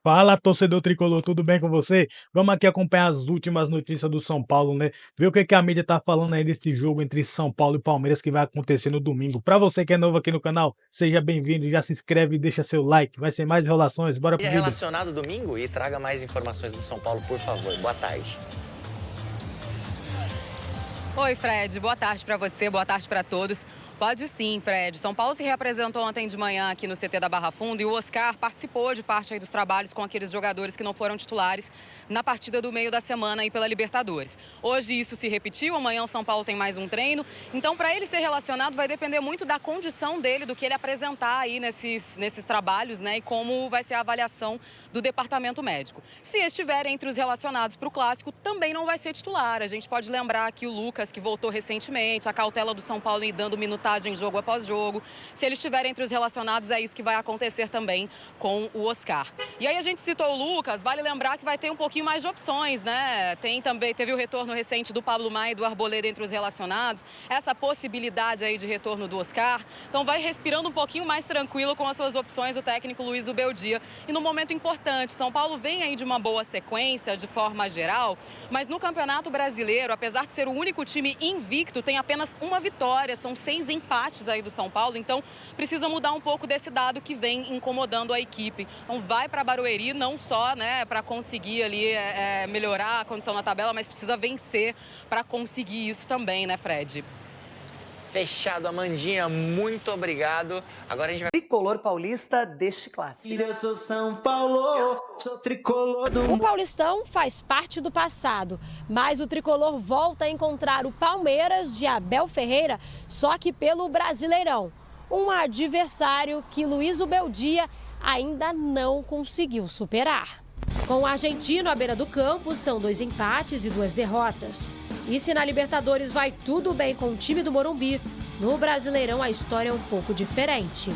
Fala, torcedor tricolor, tudo bem com você? Vamos aqui acompanhar as últimas notícias do São Paulo, né? Ver o que a mídia tá falando aí desse jogo entre São Paulo e Palmeiras que vai acontecer no domingo. Pra você que é novo aqui no canal, seja bem-vindo, já se inscreve e deixa seu like. Vai ser mais enrolações, bora pro Dia vídeo. relacionado domingo e traga mais informações do São Paulo, por favor. Boa tarde. Oi, Fred. Boa tarde para você, boa tarde para todos. Pode sim, Fred. São Paulo se reapresentou ontem de manhã aqui no CT da Barra Funda e o Oscar participou de parte aí dos trabalhos com aqueles jogadores que não foram titulares na partida do meio da semana aí pela Libertadores. Hoje isso se repetiu, amanhã o São Paulo tem mais um treino. Então, para ele ser relacionado, vai depender muito da condição dele, do que ele apresentar aí nesses trabalhos, né? E como vai ser a avaliação do departamento médico. Se estiver entre os relacionados para o Clássico, também não vai ser titular. A gente pode lembrar que o Lucas, que voltou recentemente, a cautela do São Paulo e dando minutagem jogo após jogo. Se ele estiver entre os relacionados, é isso que vai acontecer também com o Oscar. E aí a gente citou o Lucas, vale lembrar que vai ter um pouquinho mais de opções, né? Teve o retorno recente do Pablo Maia e do Arboleda entre os relacionados, essa possibilidade aí de retorno do Oscar. Então vai respirando um pouquinho mais tranquilo com as suas opções o técnico Luiz Ubeldia. E num momento importante, São Paulo vem aí de uma boa sequência de forma geral, mas no Campeonato Brasileiro, apesar de ser o único time invicto, tem apenas uma vitória, são 6 empates aí do São Paulo, então precisa mudar um pouco desse dado que vem incomodando a equipe. Então vai para Barueri não só, né, para conseguir ali melhorar a condição na tabela, mas precisa vencer para conseguir isso também, né, Fred? Fechado, Amandinha, muito obrigado. Agora a gente vai... Tricolor paulista deste clássico. Eu sou São Paulo, sou tricolor do... O Paulistão faz parte do passado, mas o tricolor volta a encontrar o Palmeiras de Abel Ferreira, só que pelo Brasileirão. Um adversário que Luiz Ubeldia ainda não conseguiu superar. Com o argentino à beira do campo, são 2 empates e 2 derrotas. E se na Libertadores vai tudo bem com o time do Morumbi, no Brasileirão a história é um pouco diferente.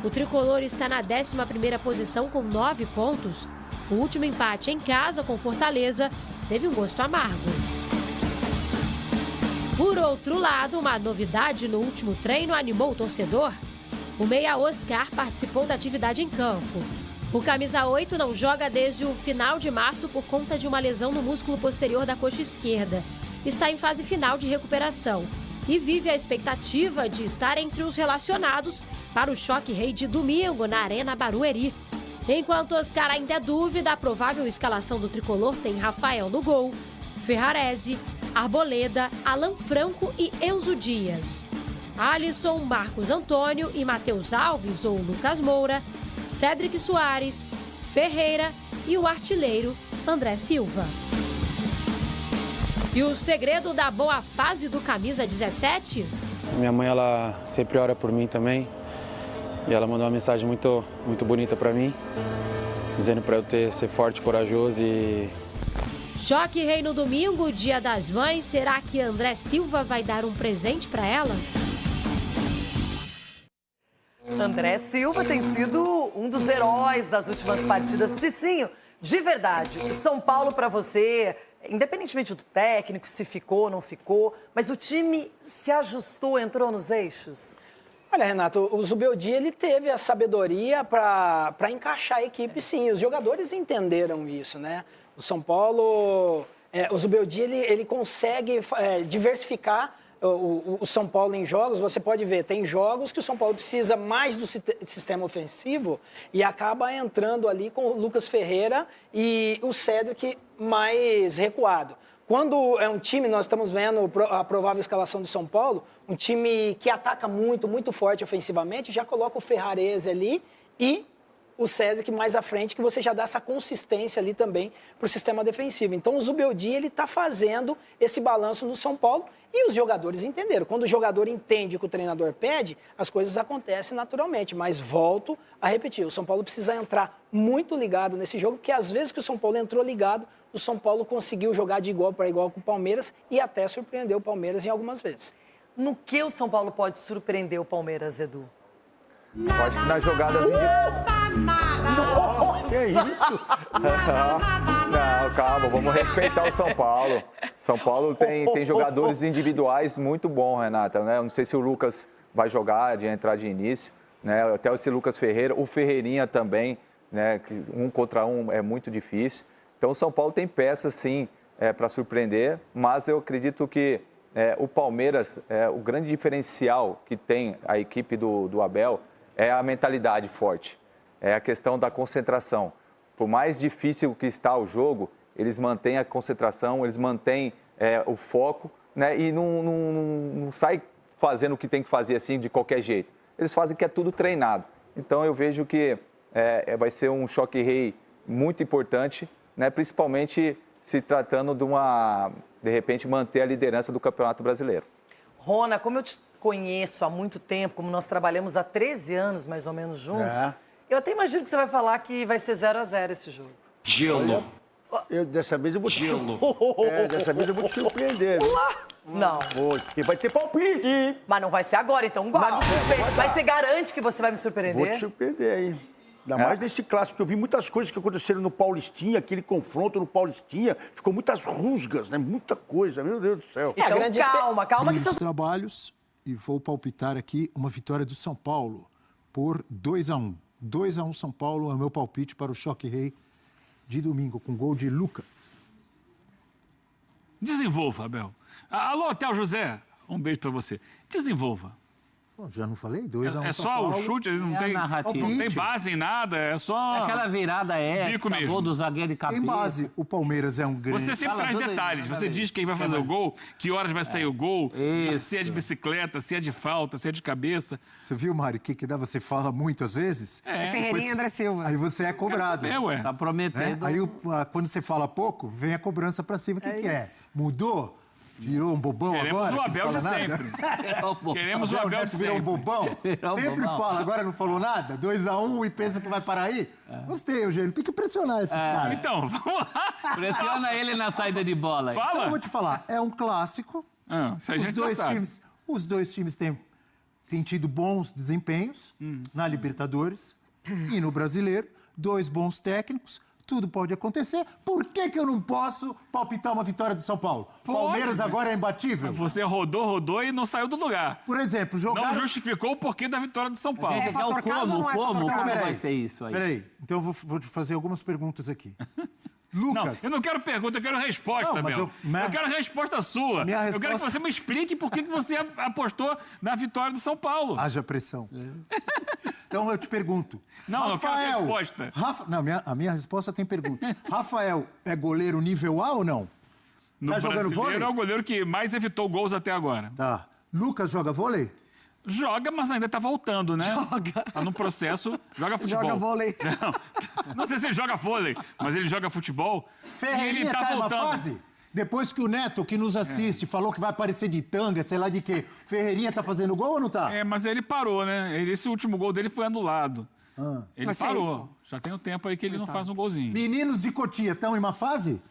O tricolor está na 11ª posição com 9 pontos. O último empate em casa com Fortaleza teve um gosto amargo. Por outro lado, uma novidade no último treino animou o torcedor. O meia Oscar participou da atividade em campo. O camisa 8 não joga desde o final de março por conta de uma lesão no músculo posterior da coxa esquerda. Está em fase final de recuperação e vive a expectativa de estar entre os relacionados para o choque rei de domingo na Arena Barueri. Enquanto Oscar ainda é dúvida, a provável escalação do tricolor tem Rafael no gol, Ferrarese, Arboleda, Alan Franco e Enzo Dias. Alisson, Marcos Antônio e Matheus Alves ou Lucas Moura, Cédric Soares, Ferreira e o artilheiro André Silva. E o segredo da boa fase do camisa 17? Minha mãe, ela sempre ora por mim também. E ela mandou uma mensagem muito bonita para mim, dizendo para eu ser forte, corajoso e... Choque rei no domingo, Dia das Mães. Será que André Silva vai dar um presente para ela? André Silva tem sido um dos heróis das últimas partidas. Cicinho, de verdade, o São Paulo para você, independentemente do técnico, se ficou ou não ficou, mas o time se ajustou, entrou nos eixos? Olha, Renato, o Zubeldia, ele teve a sabedoria para encaixar a equipe, sim. Os jogadores entenderam isso, né? O São Paulo, o Zubeldia, ele consegue diversificar o São Paulo em jogos. Você pode ver, tem jogos que o São Paulo precisa mais do sistema ofensivo e acaba entrando ali com o Lucas Ferreira e o Cédric mais recuado. Quando é um time, nós estamos vendo a provável escalação do São Paulo, um time que ataca muito forte ofensivamente, já coloca o Ferrarese ali e o Cédric mais à frente, que você já dá essa consistência ali também para o sistema defensivo. Então o Zubeldia, ele está fazendo esse balanço no São Paulo e os jogadores entenderam. Quando o jogador entende o que o treinador pede, as coisas acontecem naturalmente. Mas volto a repetir, o São Paulo precisa entrar muito ligado nesse jogo, porque às vezes que o São Paulo entrou ligado, o São Paulo conseguiu jogar de igual para igual com o Palmeiras e até surpreendeu o Palmeiras em algumas vezes. No que o São Paulo pode surpreender o Palmeiras, Edu? Eu acho que nas jogadas Nossa! Que é isso? Não, calma, vamos respeitar o São Paulo. São Paulo tem jogadores individuais muito bons, Renata, né? Eu não sei se o Lucas vai jogar, de entrar de início, né? Até esse Lucas Ferreira, o Ferreirinha também né? Que um contra um é muito difícil. Então o São Paulo tem peças, sim, para surpreender, mas eu acredito que o Palmeiras, o grande diferencial que tem a equipe do Abel é a mentalidade forte, é a questão da concentração. Por mais difícil que está o jogo, eles mantêm a concentração, eles mantêm o foco, né? E não sai fazendo o que tem que fazer assim de qualquer jeito. Eles fazem que é tudo treinado. Então eu vejo que vai ser um choque-rei muito importante, né? Principalmente se tratando de repente, manter a liderança do Campeonato Brasileiro. Rona, como eu te conheço há muito tempo, como nós trabalhamos há 13 anos mais ou menos juntos, eu até imagino que você vai falar que vai ser 0-0 esse jogo. Gelo. Dessa vez eu vou te dessa vez eu vou te surpreender. Não. Porque vai ter palpite. Mas não vai ser agora, então guarda o suspense. Mas você garante que você vai me surpreender? Vou te surpreender aí. Ainda mais nesse clássico, que eu vi muitas coisas que aconteceram no Paulistinha, aquele confronto no Paulistinha, ficou muitas rusgas, né? Muita coisa, meu Deus do céu. Então calma que os trabalhos e vou palpitar aqui uma vitória do São Paulo por 2-1. 2-1 São Paulo é o meu palpite para o Choque Rei de domingo, com gol de Lucas. Desenvolva, Abel. Alô, Théo José, um beijo pra você. Desenvolva. Pô, já não falei? 2-1 É São só Paulo. o chute, ele não tem base em nada, é só... Aquela virada bico mesmo. gol do zagueiro de cabeça. Em base, o Palmeiras é um grande... Você sempre traz detalhes, você diz quem vai fazer o gol, que horas vai sair o gol, se é de bicicleta, se é de falta, se é de cabeça. Você viu, Mário, que dá? Você fala muito às vezes. Ferreirinha e André Silva. Aí você é cobrado. Tá prometendo. Aí quando você fala pouco, vem a cobrança pra cima. O que é? Mudou? Virou um bobão agora? Queremos o Abel de sempre. Queremos o Abel de sempre. Virou um bobão? Sempre fala, agora não falou nada? 2-1 e pensa que vai parar aí? Gostei, Eugênio. Tem que pressionar esses caras. Então, vamos lá. Pressiona ele na saída de bola. Fala. Então, eu vou te falar. É um clássico. Isso a gente já sabe. Os dois times têm tido bons desempenhos na Libertadores e no Brasileiro. 2 bons técnicos. Tudo pode acontecer. Por que eu não posso palpitar uma vitória do São Paulo? Pode. Palmeiras agora é imbatível. Você rodou e não saiu do lugar. Por exemplo, Não justificou o porquê da vitória do São Paulo. Como vai ser isso aí? Peraí, então eu vou te fazer algumas perguntas aqui. Lucas. Não, eu não quero pergunta, eu quero resposta, Não, mas Abel. Eu quero resposta sua. Eu quero que você me explique por que você apostou na vitória do São Paulo. Haja pressão. Então eu te pergunto. Não, eu quero resposta. Não, a minha resposta tem perguntas. Rafael é goleiro nível A ou não? No jogando vôlei? Brasileiro é o goleiro que mais evitou gols até agora. Tá. Lucas joga vôlei? Joga, mas ainda tá voltando, né? Joga. Tá no processo. Joga futebol. Joga vôlei. Não sei se ele joga vôlei, mas ele joga futebol. Ferreirinha ele tá voltando. Em uma fase? Depois que o Neto, que nos assiste, falou que vai aparecer de tanga, sei lá de quê. Ferreirinha tá fazendo gol ou não tá? Mas ele parou, né? Esse último gol dele foi anulado. Ele mas parou. Já tem um tempo aí que ele não faz um golzinho. Meninos de Cotia estão em uma fase?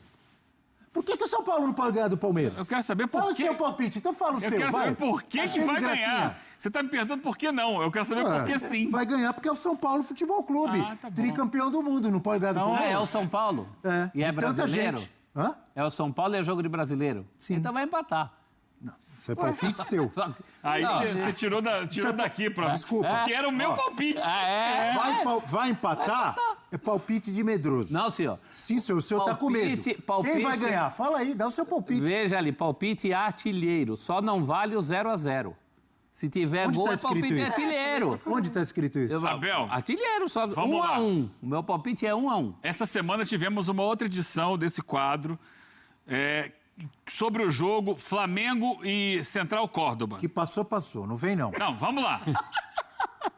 Por que o São Paulo não pode ganhar do Palmeiras? Eu quero saber por quê. Fala o quê. seu palpite, então fala o seu, vai. Eu quero saber por que vai ganhar. Você tá me perguntando por que não. Eu quero saber por que sim. Vai ganhar porque é o São Paulo Futebol Clube. Tá bom. Tricampeão do mundo, não pode ganhar do Palmeiras. É o São Paulo? E é brasileiro? Hã? É o São Paulo e é jogo de brasileiro? Sim. Então vai empatar. Não, isso é palpite seu. Aí você tirou daqui, prof. Desculpa. Porque era o meu palpite. Vai empatar? É palpite de medroso. Não, senhor. Sim, senhor. O senhor tá com medo. Quem vai ganhar? Fala aí, dá o seu palpite. Veja ali, palpite artilheiro. Só não vale o 0-0. Se tiver Onde gol, tá é escrito palpite isso? artilheiro. Onde tá escrito isso? Abel. Artilheiro, só Vamos lá. 1-1. O meu palpite é 1-1. Essa semana tivemos uma outra edição desse quadro sobre o jogo Flamengo e Central Córdoba. Que passou. Não vem, não. Não, vamos lá.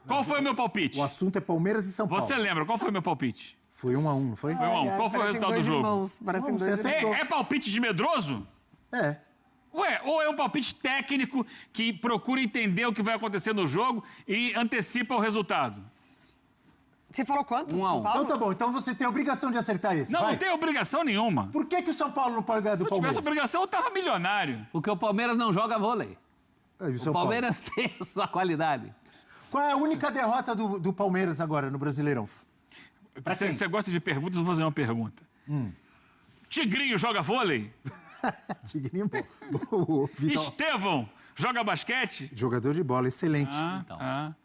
Qual foi o meu palpite? O assunto é Palmeiras e São Paulo. Você lembra? Qual foi o meu palpite? Foi 1-1, não foi? Foi 1-1. Qual foi o resultado do jogo? Parecem dois irmãos. É palpite de medroso? É. Ué, ou é um palpite técnico que procura entender o que vai acontecer no jogo e antecipa o resultado? Você falou quanto? 1-1. São Paulo? Então tá bom, então você tem a obrigação de acertar esse. Não, vai. não tem obrigação nenhuma. Por que o São Paulo não pode ganhar do Se eu tivesse Palmeiras? obrigação, eu tava milionário. Porque o Palmeiras não joga vôlei. Aí, O Palmeiras tem a sua qualidade. Qual é a única derrota do Palmeiras agora no Brasileirão? Você gosta de perguntas, vou fazer uma pergunta. Tigrinho joga vôlei? Tigrinho, bom. Estevão joga basquete? Jogador de bola, excelente. Tá.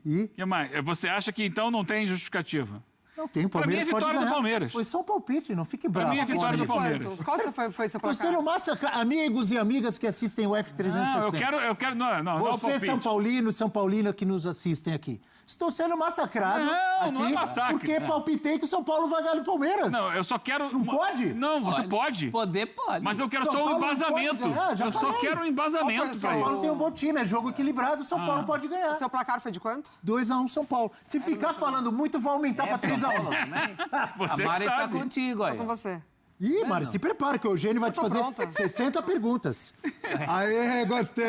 E? Que mais? Você acha que então não tem justificativa? Não tem, o Pra mim é Palmeiras pode vitória do ganhar. Palmeiras. Foi só um palpite, não fique bravo. Pra mim é vitória do Palmeiras. Qual foi seu Tô sendo placar? massacrado. Amigos e amigas que assistem o F360. Não, eu quero, não é o Você, palpite. São Paulino que nos assistem aqui. Estou sendo massacrado Não, aqui não é massacre. porque palpitei que o São Paulo vai ganhar do Palmeiras. Não, eu só quero... Não pode? Não, você pode. Poder pode. Mas eu quero São só um Paulo não embasamento. pode ganhar, já Eu só falei. quero um embasamento São pra Paulo isso. tem um bom time, é jogo equilibrado, São Paulo pode ganhar. Seu placar foi de quanto? 2-1 São Paulo. Se ficar falando muito, vai aumentar pra 3-1. Você A Mari que tá sabe. contigo aí. Com você. Ih, Mari, se prepara que o Eugênio vai te fazer pronta. 60 perguntas. Aê, gostei!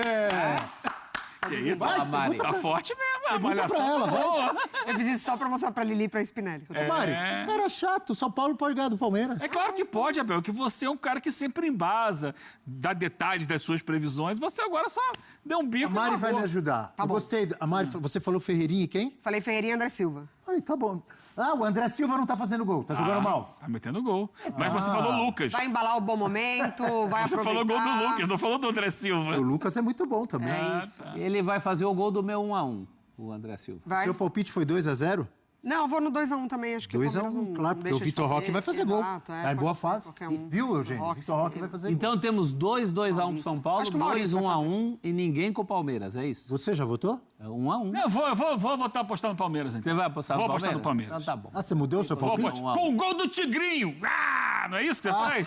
Que isso? Vai, Mari. pergunta Tá pra- forte mesmo. A Pergunta malhação pra ela, tá vai. boa. Eu fiz isso só pra mostrar pra Lili e pra Spinelli. Mari, cara chato, São Paulo pode ganhar do Palmeiras. É claro que pode, Abel, que você é um cara que sempre embasa, dá detalhes das suas previsões. Você agora só deu um bico. A Mari na vai boa. me ajudar. Tá Eu bom. gostei. A Mari, você falou Ferreirinha e quem? Falei Ferreirinha e André Silva. Ai, tá bom. Ah, o André Silva não tá fazendo gol, tá jogando mal. Tá metendo gol. Mas você falou Lucas. Vai embalar o bom momento, vai Você aproveitar. falou gol do Lucas, não falou do André Silva. O Lucas é muito bom também. É isso. Ele vai fazer o gol do meu 1-1, o André Silva. Vai. Seu palpite foi 2-0? Não, eu vou no 2x1 também. Acho que o 2-1, Palmeiras não claro, porque deixa o de Vitor Roque vai fazer gol. Exato, Tá em boa pode ser fase. qualquer um. Viu, Eugênio? Roque, Vitor Roque vai fazer gol. Então temos 2-1 pro São Paulo, Acho que o Maurício 2-1 e ninguém com o Palmeiras, é isso? Você já votou? É 1-1. Eu vou votar apostando no Palmeiras, então. Você vai apostar no Vou Palmeiras? apostar no Palmeiras. Então tá bom. Ah, você mudou o seu Vou palpite? apostar. Com o gol do Tigrinho. Ah, não é isso que você faz?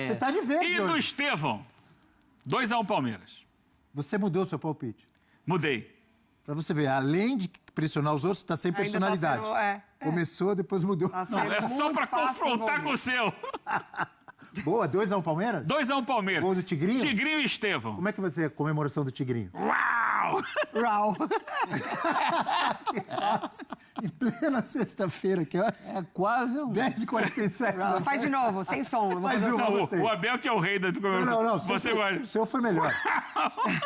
Você tá de verde E do hoje. Estevão. 2-1 Palmeiras. Você mudou o seu palpite. Mudei. Pra você ver, além de pressionar os outros, tá sem Ainda tá personalidade. sendo- Começou, depois mudou. Tá Não, sendo é só muito pra fácil confrontar com o seu. Boa, 2-1 Palmeiras? 2-1 Palmeiras. Gol do Tigrinho? Tigrinho e Estevão. Como é que vai ser a comemoração do Tigrinho? Uau! Raul. Que fácil. Em plena sexta-feira, que horas? É quase um... 10h47. Faz de novo, sem som. Eu vou Mais fazer uma, som. gostei. O Abel que é o rei da comemoração. Não, Você o gosta. seu foi melhor.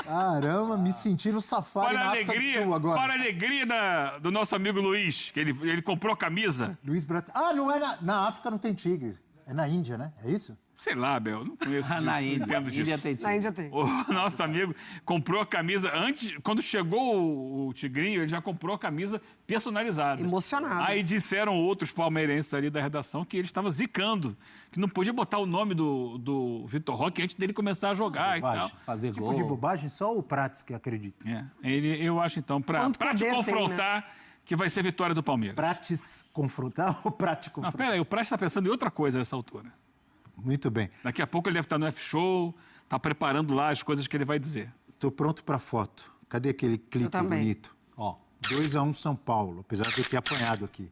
Caramba, me senti no safari Para a na África do alegria, Sul agora. para a alegria do nosso amigo Luiz, que ele comprou camisa. Luiz Brat... Ah, não é na África, não tem tigre. É na Índia, né? É isso? Sei lá, Abel, não conheço disso, Na não Índia. entendo disso. Índia tem Na Índia tem. O nosso amigo comprou a camisa antes, quando chegou o Tigrinho, ele já comprou a camisa personalizada. Emocionado. Aí disseram outros palmeirenses ali da redação que ele estava zicando, que não podia botar o nome do Vitor Roque antes dele começar a jogar e tal. Bobagem. Fazer Tipo gol. de bobagem, só o Prates que acredita. É, eu acho então, para Quanto te poder tem, confrontar, que vai ser vitória do Palmeiras. Prates confrontar ou Prates Não, confrontar? pera aí, o Prates está pensando em outra coisa nessa altura. Muito bem. Daqui a pouco ele deve estar no F-Show, está preparando lá as coisas que ele vai dizer. Estou pronto para foto. Cadê aquele clipe também. bonito? Ó, 2-1 São Paulo, apesar de eu ter apanhado aqui.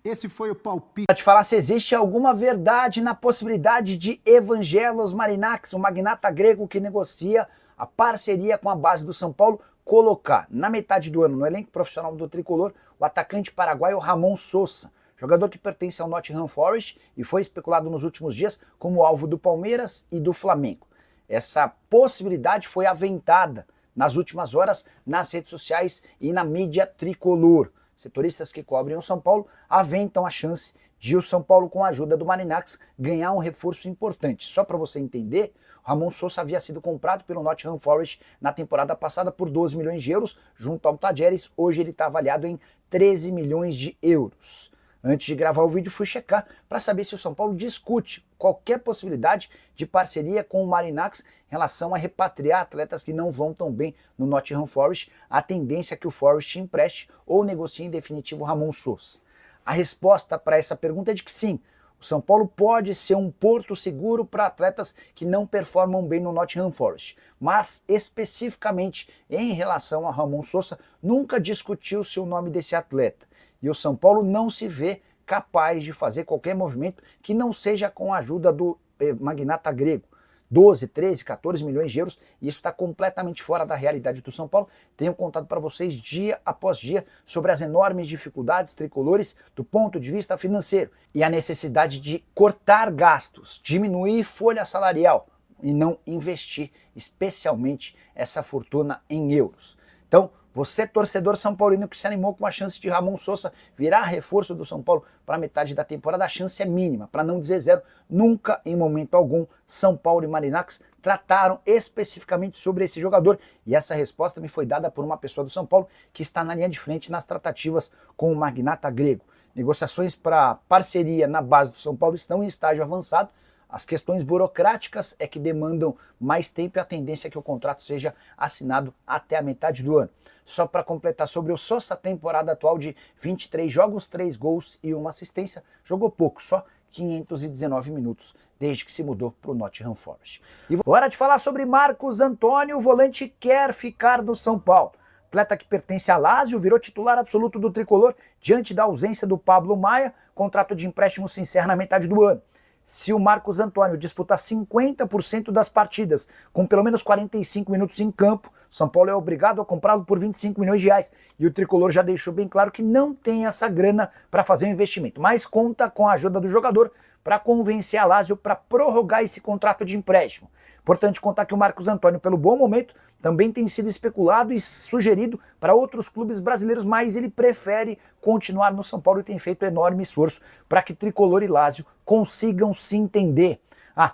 Esse foi o palpite. Te falar se existe alguma verdade na possibilidade de Evangelos Marinax, um magnata grego que negocia a parceria com a base do São Paulo, colocar na metade do ano no elenco profissional do tricolor o atacante paraguaio Ramon Sosa, jogador que pertence ao Nottingham Forest e foi especulado nos últimos dias como alvo do Palmeiras e do Flamengo. Essa possibilidade foi aventada nas últimas horas nas redes sociais e na mídia tricolor. Setoristas que cobrem o São Paulo aventam a chance de o São Paulo, com a ajuda do Marinax, ganhar um reforço importante. Só para você entender, o Ramon Sosa havia sido comprado pelo Nottingham Forest na temporada passada por 12 milhões de euros, junto ao Tajeres. Hoje ele está avaliado em 13 milhões de euros. Antes de gravar o vídeo, fui checar para saber se o São Paulo discute qualquer possibilidade de parceria com o Marinax em relação a repatriar atletas que não vão tão bem no Nottingham Forest. A tendência é que o Forest empreste ou negocie em definitivo Ramon Sosa. A resposta para essa pergunta é de que sim, o São Paulo pode ser um porto seguro para atletas que não performam bem no Nottingham Forest, mas especificamente em relação a Ramon Sosa, nunca discutiu-se o nome desse atleta. E o São Paulo não se vê capaz de fazer qualquer movimento que não seja com a ajuda do magnata grego. 12, 13, 14 milhões de euros, e isso está completamente fora da realidade do São Paulo. Tenho contado para vocês dia após dia sobre as enormes dificuldades tricolores do ponto de vista financeiro e a necessidade de cortar gastos, diminuir folha salarial e não investir especialmente essa fortuna em euros. Então, Você, torcedor são paulino que se animou com a chance de Ramon Sousa virar reforço do São Paulo para metade da temporada, a chance é mínima, para não dizer zero. Nunca, em momento algum, São Paulo e Marinacos trataram especificamente sobre esse jogador. E essa resposta me foi dada por uma pessoa do São Paulo que está na linha de frente nas tratativas com o magnata grego. Negociações para parceria na base do São Paulo estão em estágio avançado. As questões burocráticas é que demandam mais tempo e a tendência é que o contrato seja assinado até a metade do ano. Só para completar sobre o Sousa, temporada atual de 23 jogos, 3 gols e 1 assistência, jogou pouco, só 519 minutos, desde que se mudou para o Nottingham Forest. E hora de falar sobre Marcos Antônio, o volante quer ficar no São Paulo. Atleta que pertence a Lazio, virou titular absoluto do tricolor diante da ausência do Pablo Maia, contrato de empréstimo se encerra na metade do ano. Se o Marcos Antônio disputar 50% das partidas, com pelo menos 45 minutos em campo, São Paulo é obrigado a comprá-lo por 25 milhões de reais. E o tricolor já deixou bem claro que não tem essa grana para fazer o investimento, mas conta com a ajuda do jogador para convencer a Lazio para prorrogar esse contrato de empréstimo. Importante contar que o Marcos Antônio, pelo bom momento, também tem sido especulado e sugerido para outros clubes brasileiros, mas ele prefere continuar no São Paulo e tem feito enorme esforço para que Tricolor e Lazio consigam se entender.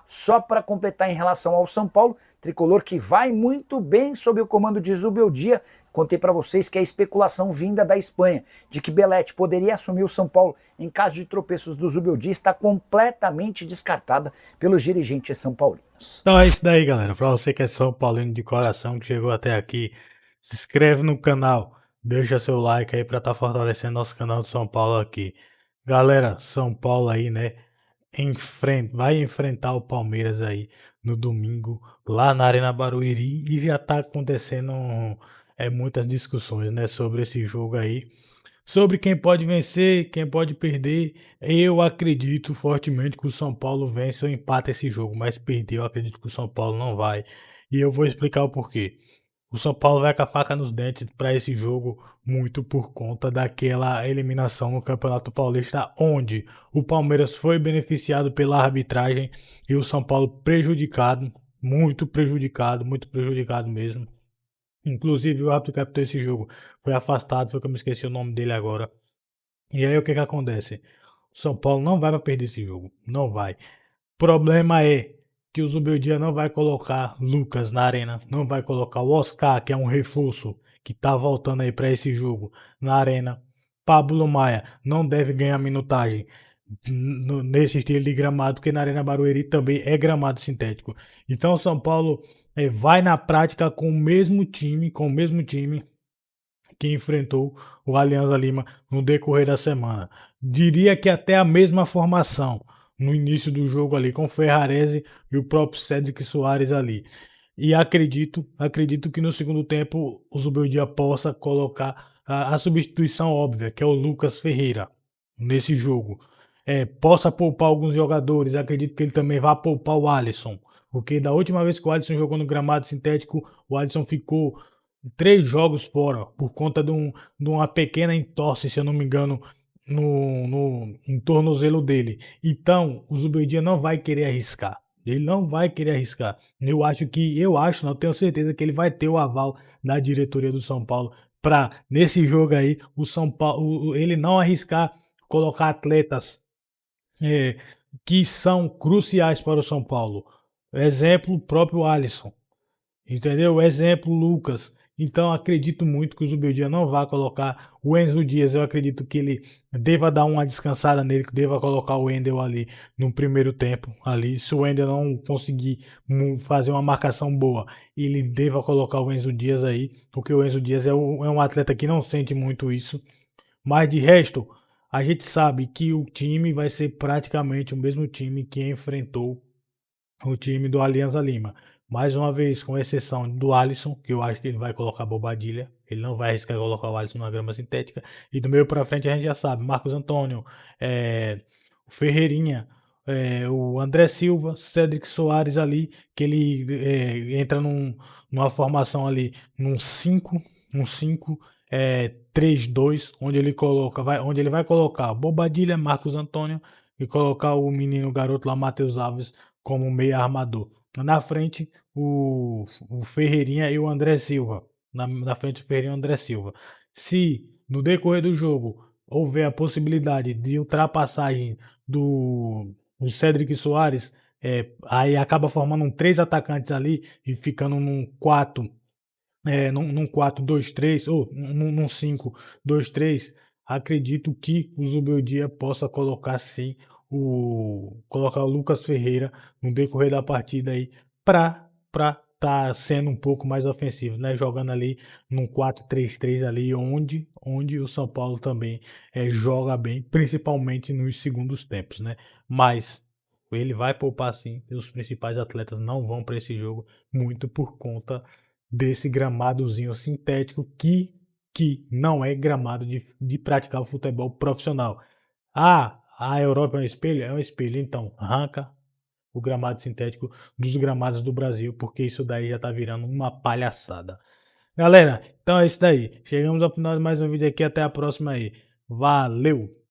Só para completar em relação ao São Paulo, Tricolor que vai muito bem sob o comando de Zubeldia. Contei para vocês que a especulação vinda da Espanha de que Belletti poderia assumir o São Paulo em caso de tropeços do Zubeldia está completamente descartada pelos dirigentes são paulinos. Então é isso daí, galera. Para você que é São Paulino de coração, que chegou até aqui, se inscreve no canal, deixa seu like aí para estar fortalecendo nosso canal de São Paulo aqui. Galera, São Paulo aí, né? Vai enfrentar o Palmeiras aí no domingo lá na Arena Barueri e já tá acontecendo muitas discussões, né, sobre esse jogo aí, sobre quem pode vencer, quem pode perder. Eu acredito fortemente que o São Paulo vence ou empata esse jogo, mas perder eu acredito que o São Paulo não vai, e eu vou explicar o porquê. O São Paulo vai com a faca nos dentes para esse jogo, muito por conta daquela eliminação no Campeonato Paulista, onde o Palmeiras foi beneficiado pela arbitragem e o São Paulo prejudicado, muito prejudicado mesmo. Inclusive o árbitro que captou esse jogo foi afastado, foi que eu me esqueci o nome dele agora. E aí o que acontece? O São Paulo não vai para perder esse jogo, não vai. Problema é que o Zubeldia não vai colocar Lucas na arena, não vai colocar o Oscar, que é um reforço que tá voltando aí para esse jogo, na arena. Pablo Maia não deve ganhar minutagem nesse estilo de gramado, porque na Arena Barueri também é gramado sintético. Então o São Paulo vai na prática com o mesmo time que enfrentou o Alianza Lima no decorrer da semana. Diria que até a mesma formação no início do jogo ali, com Ferrarese e o próprio Cédric Soares ali. E acredito que no segundo tempo o Zubeldia possa colocar a substituição óbvia, que é o Lucas Ferreira, nesse jogo. Possa poupar alguns jogadores, acredito que ele também vai poupar o Alisson, porque da última vez que o Alisson jogou no gramado sintético, o Alisson ficou 3 jogos fora, por conta de uma pequena entorse, se eu não me engano, no tornozelo dele. Então, o Zubeldia não vai querer arriscar. Ele não vai querer arriscar. Não tenho certeza que ele vai ter o aval da diretoria do São Paulo para, nesse jogo aí, o São Paulo, ele não arriscar colocar atletas que são cruciais para o São Paulo. Exemplo, o próprio Alisson. Entendeu? Exemplo, Lucas. Então acredito muito que o Zubeldia não vai colocar o Enzo Dias. Eu acredito que ele deva dar uma descansada nele, que deva colocar o Wendel ali no primeiro tempo. Ali, se o Wendel não conseguir fazer uma marcação boa, ele deva colocar o Enzo Dias aí, porque o Enzo Dias é um atleta que não sente muito isso. Mas de resto, a gente sabe que o time vai ser praticamente o mesmo time que enfrentou o time do Alianza Lima. Mais uma vez, com exceção do Alisson, que eu acho que ele vai colocar Bobadilha. Ele não vai arriscar colocar o Alisson na grama sintética. E do meio para frente a gente já sabe. Marcos Antônio, o Ferreirinha, o André Silva, Cédric Soares ali, que ele entra numa formação ali, num 5-3-2, onde ele vai colocar Bobadilha, Marcos Antônio e colocar o menino garoto lá, Matheus Alves, como meia armador. Na frente, o Ferreirinha e o André Silva. na frente do Ferreirinha e André Silva. Se no decorrer do jogo houver a possibilidade de ultrapassagem do Cédric Soares, aí acaba formando 3 atacantes ali e ficando num 4-2-3 ou num 5-2-3, acredito que o Zubeldia possa colocar sim colocar o Lucas Ferreira no decorrer da partida aí para tá sendo um pouco mais ofensivo, né? Jogando ali num 4-3-3 ali onde o São Paulo também joga bem, principalmente nos segundos tempos, né? Mas ele vai poupar sim, e os principais atletas não vão para esse jogo muito por conta desse gramadozinho sintético que não é gramado de praticar o futebol profissional. A Europa é um espelho? É um espelho. Então, arranca o gramado sintético dos gramados do Brasil, porque isso daí já tá virando uma palhaçada. Galera, então é isso daí. Chegamos ao final de mais um vídeo aqui. Até a próxima aí. Valeu!